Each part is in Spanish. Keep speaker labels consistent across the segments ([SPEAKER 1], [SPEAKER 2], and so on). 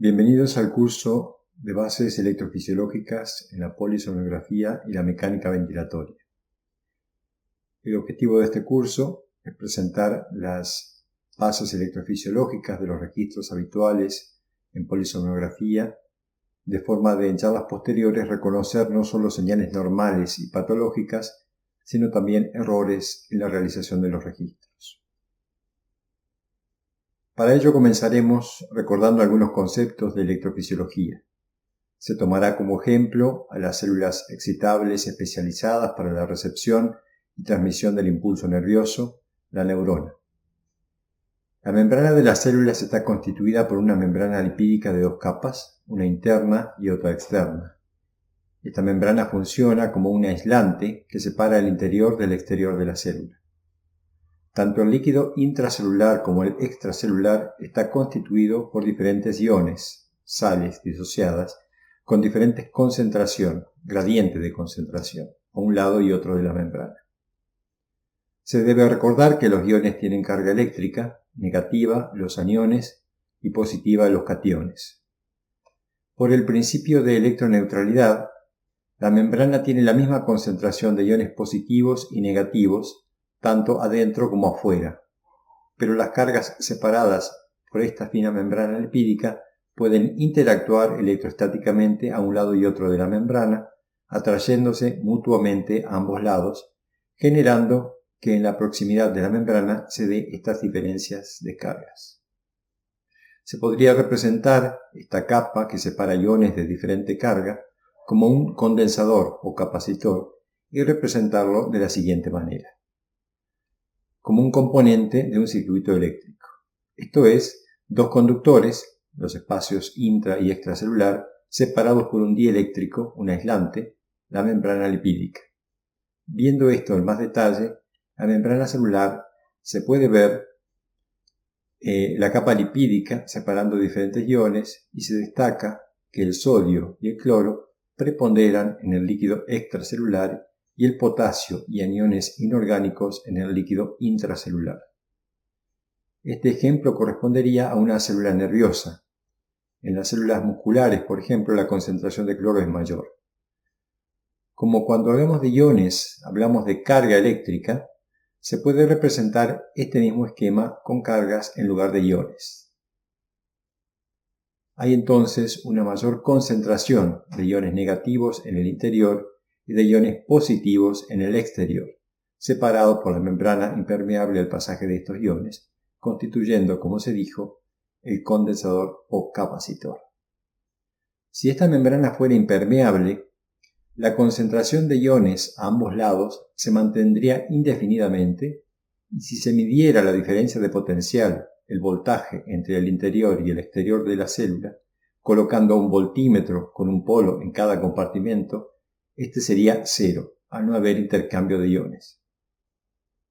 [SPEAKER 1] Bienvenidos al curso de Bases Electrofisiológicas en la Polisomnografía y la Mecánica Ventilatoria. El objetivo de este curso es presentar las bases electrofisiológicas de los registros habituales en polisomnografía, de forma de en charlas posteriores reconocer no solo señales normales y patológicas, sino también errores en la realización de los registros. Para ello comenzaremos recordando algunos conceptos de electrofisiología. Se tomará como ejemplo a las células excitables especializadas para la recepción y transmisión del impulso nervioso, la neurona. La membrana de las células está constituida por una membrana lipídica de dos capas, una interna y otra externa. Esta membrana funciona como un aislante que separa el interior del exterior de la célula. Tanto el líquido intracelular como el extracelular está constituido por diferentes iones, sales disociadas, con diferentes concentración, gradiente de concentración, a un lado y otro de la membrana. Se debe recordar que los iones tienen carga eléctrica, negativa los aniones y positiva los cationes. Por el principio de electroneutralidad, la membrana tiene la misma concentración de iones positivos y negativos, tanto adentro como afuera, pero las cargas separadas por esta fina membrana lipídica pueden interactuar electrostáticamente a un lado y otro de la membrana, atrayéndose mutuamente a ambos lados, generando que en la proximidad de la membrana se dé estas diferencias de cargas. Se podría representar esta capa que separa iones de diferente carga como un condensador o capacitor y representarlo de la siguiente manera: como un componente de un circuito eléctrico. Esto es, dos conductores, los espacios intra y extracelular, separados por un dieléctrico, un aislante, la membrana lipídica. Viendo esto en más detalle, la membrana celular se puede ver la capa lipídica separando diferentes iones y se destaca que el sodio y el cloro preponderan en el líquido extracelular y el potasio y aniones inorgánicos en el líquido intracelular. Este ejemplo correspondería a una célula nerviosa. En las células musculares, por ejemplo, la concentración de cloro es mayor. Como cuando hablamos de iones, hablamos de carga eléctrica, se puede representar este mismo esquema con cargas en lugar de iones. Hay entonces una mayor concentración de iones negativos en el interior y de iones positivos en el exterior, separados por la membrana impermeable al pasaje de estos iones, constituyendo, como se dijo, el condensador o capacitor. Si esta membrana fuera impermeable, la concentración de iones a ambos lados se mantendría indefinidamente, y si se midiera la diferencia de potencial, el voltaje entre el interior y el exterior de la célula, colocando un voltímetro con un polo en cada compartimento, este sería cero, al no haber intercambio de iones.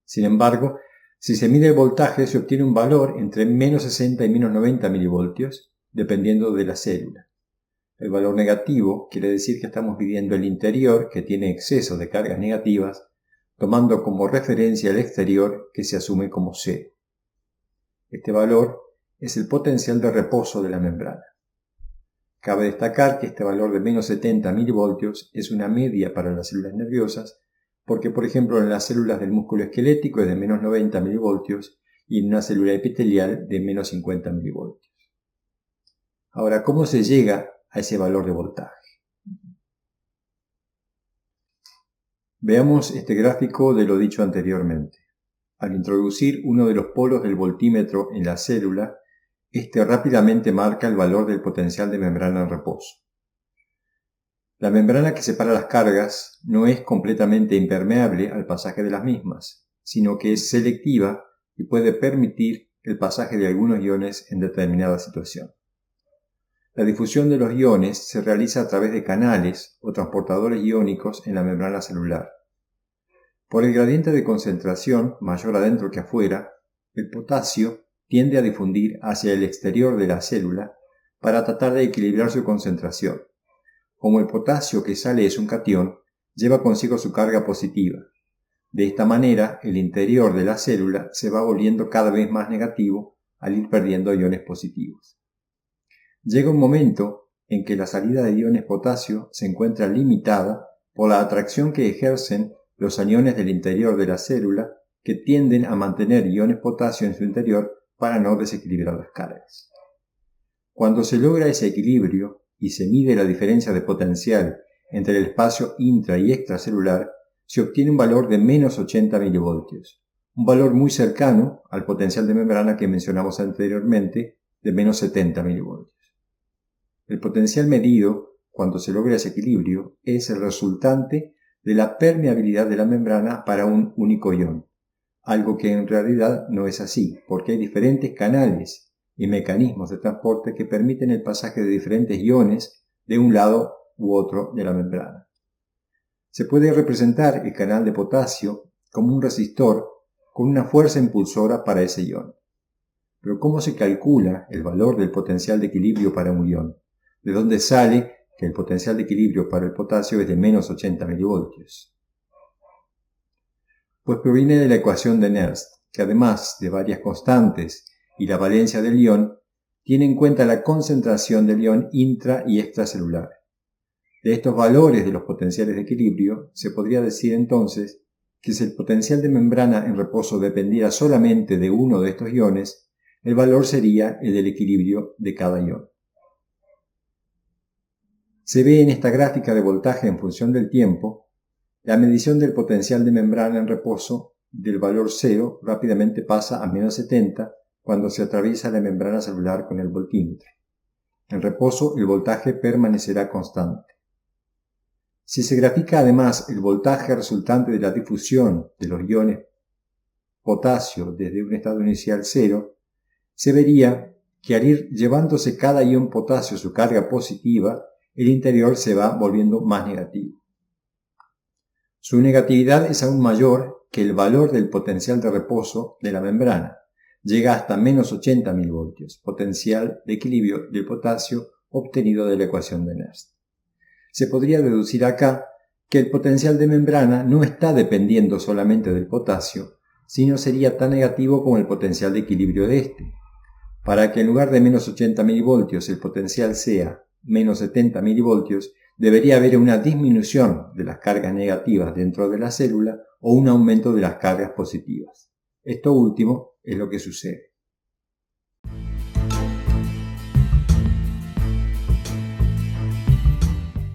[SPEAKER 1] Sin embargo, si se mide el voltaje, se obtiene un valor entre menos 60 y menos 90 milivoltios, dependiendo de la célula. El valor negativo quiere decir que estamos midiendo el interior, que tiene exceso de cargas negativas, tomando como referencia el exterior, que se asume como cero. Este valor es el potencial de reposo de la membrana. Cabe destacar que este valor de menos 70 milivoltios es una media para las células nerviosas, porque por ejemplo en las células del músculo esquelético es de menos 90 milivoltios y en una célula epitelial de menos 50 milivoltios. Ahora, ¿cómo se llega a ese valor de voltaje? Veamos este gráfico de lo dicho anteriormente. Al introducir uno de los polos del voltímetro en la célula, este rápidamente marca el valor del potencial de membrana en reposo. La membrana que separa las cargas no es completamente impermeable al pasaje de las mismas, sino que es selectiva y puede permitir el pasaje de algunos iones en determinada situación. La difusión de los iones se realiza a través de canales o transportadores iónicos en la membrana celular. Por el gradiente de concentración, mayor adentro que afuera, el potasio tiende a difundir hacia el exterior de la célula para tratar de equilibrar su concentración. Como el potasio que sale es un catión, lleva consigo su carga positiva. De esta manera, el interior de la célula se va volviendo cada vez más negativo al ir perdiendo iones positivos. llega un momento en que la salida de iones potasio se encuentra limitada por la atracción que ejercen los aniones del interior de la célula, que tienden a mantener iones potasio en su interior para no desequilibrar las cargas. Cuando se logra ese equilibrio y se mide la diferencia de potencial entre el espacio intra y extracelular, se obtiene un valor de menos 80 milivoltios, un valor muy cercano al potencial de membrana que mencionamos anteriormente de menos 70 milivoltios. El potencial medido, cuando se logra ese equilibrio, es el resultante de la permeabilidad de la membrana para un único ion, algo que en realidad no es así, porque hay diferentes canales y mecanismos de transporte que permiten el pasaje de diferentes iones de un lado u otro de la membrana. Se puede representar el canal de potasio como un resistor con una fuerza impulsora para ese ion. Pero ¿cómo se calcula el valor del potencial de equilibrio para un ion? ¿De dónde sale que el potencial de equilibrio para el potasio es de menos 80 milivoltios? Pues proviene de la ecuación de Nernst, que además de varias constantes y la valencia del ion, tiene en cuenta la concentración del ion intra y extracelular. De estos valores de los potenciales de equilibrio, se podría decir entonces que si el potencial de membrana en reposo dependiera solamente de uno de estos iones, el valor sería el del equilibrio de cada ion. Se ve en esta gráfica de voltaje en función del tiempo, la medición del potencial de membrana en reposo del valor 0 rápidamente pasa a menos 70 cuando se atraviesa la membrana celular con el voltímetro. En reposo el voltaje permanecerá constante. Si se grafica además el voltaje resultante de la difusión de los iones potasio desde un estado inicial 0, se vería que al ir llevándose cada ion potasio su carga positiva, el interior se va volviendo más negativo. Su negatividad es aún mayor que el valor del potencial de reposo de la membrana. Llega hasta menos 80 milivoltios, potencial de equilibrio del potasio obtenido de la ecuación de Nernst. Se podría deducir acá que el potencial de membrana no está dependiendo solamente del potasio, sino sería tan negativo como el potencial de equilibrio de este. Para que en lugar de menos 80 milivoltios el potencial sea menos 70 milivoltios, debería haber una disminución de las cargas negativas dentro de la célula o un aumento de las cargas positivas. Esto último es lo que sucede.